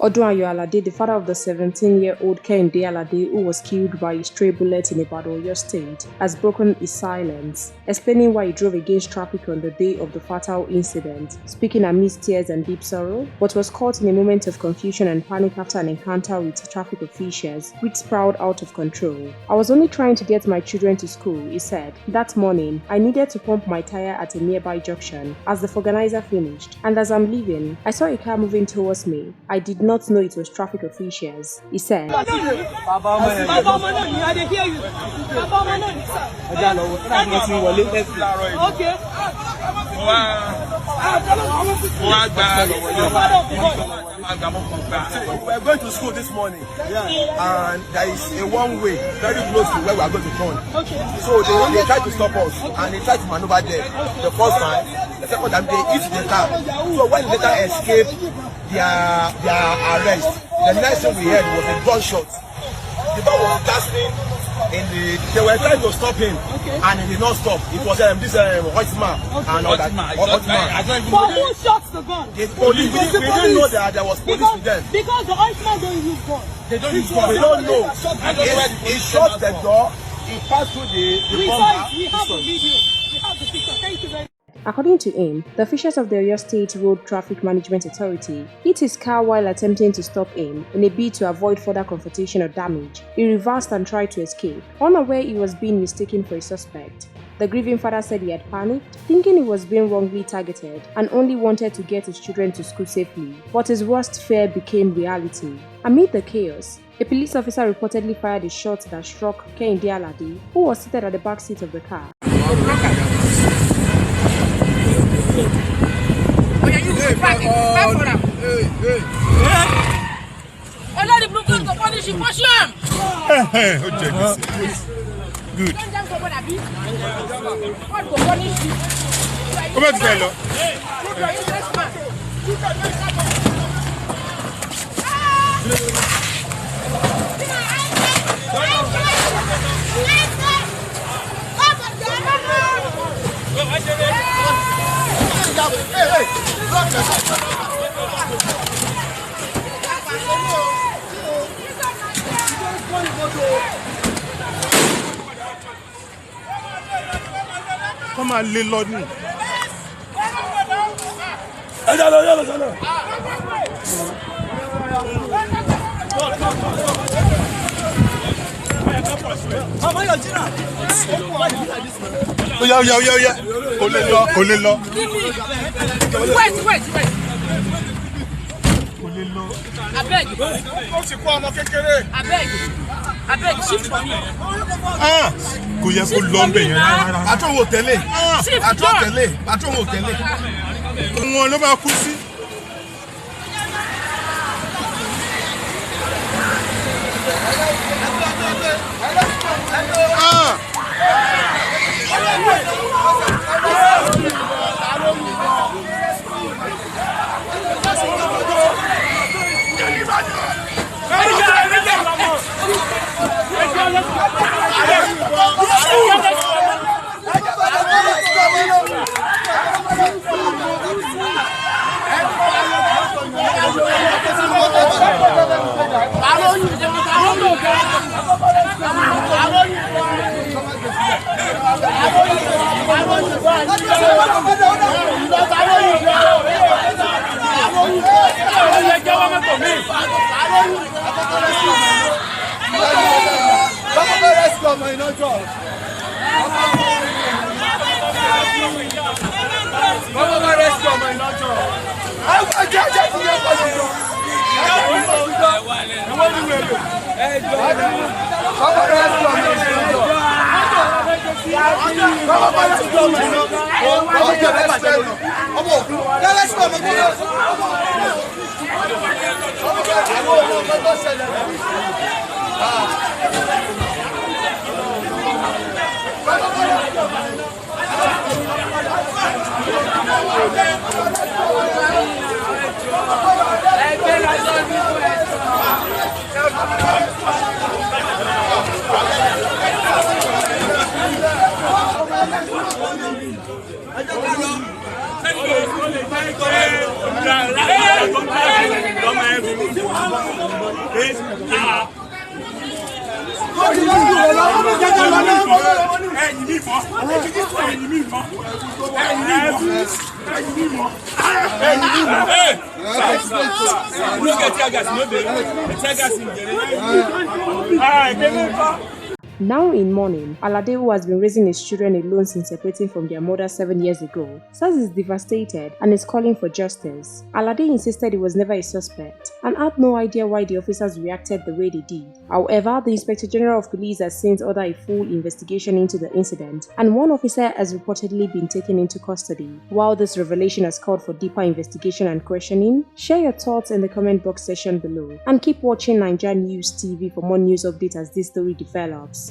Odunayo Alade, the father of the 17-year-old Kehinde Alade, who was killed by a stray bullet in Ibadan, Oyo State, has broken his silence, explaining why he drove against traffic on the day of the fatal incident, speaking amidst tears and deep sorrow, but was caught in a moment of confusion and panic after an encounter with traffic officials, which spiraled out of control. "I was only trying to get my children to school," he said. "That morning, I needed to pump my tire at a nearby junction as the organizer finished, and as I'm leaving, I saw a car moving towards me. I did not know it was traffic officials," he said. Okay. We're going to school this morning, and there is a one way very close to where we are going to turn. So they tried to stop us, and they tried to maneuver there. The first time, the second time they hit the car. So when they later escaped their arrest, the next thing we heard was a gunshot. The car was gasping. They were trying to stop him, and he did not stop. It was this Horseman and all that. But who shot the gun? The police. We didn't know that there was police with them. Because the Horseman don't use gun. They don't use gun. We don't know. He shot the door. He passed through the bumper. We have the video. We have the picture. Thank you very much. According to him, the officials of the Oyo State Road Traffic Management Authority hit his car while attempting to stop him in a bid to avoid further confrontation or damage. He reversed and tried to escape, unaware he was being mistaken for a suspect. The grieving father said he had panicked, thinking he was being wrongly targeted and only wanted to get his children to school safely. But his worst fear became reality. Amid the chaos, a police officer reportedly fired a shot that struck Kehinde Alade, who was seated at the back seat of the car. Good. Come on, fellow. Come on, little Lord. Yeah. Olelo. Wait. I beg, shift for me. Kò yẹ kó lọ ńbẹ̀ yẹn rárá. Patron wo tẹ̀lé. Patron wo tẹ̀lé. Wọn ló máa kú sí. Now in mourning, Alade, who has been raising his children alone since separating from their mother 7 years ago, says he's devastated and is calling for justice. Alade insisted he was never a suspect and had no idea why the officers reacted the way they did. However, the Inspector General of Police has since ordered a full investigation into the incident, and one officer has reportedly been taken into custody. While this revelation has called for deeper investigation and questioning, share your thoughts in the comment box section below, and keep watching NaijaNews TV for more news updates as this story develops.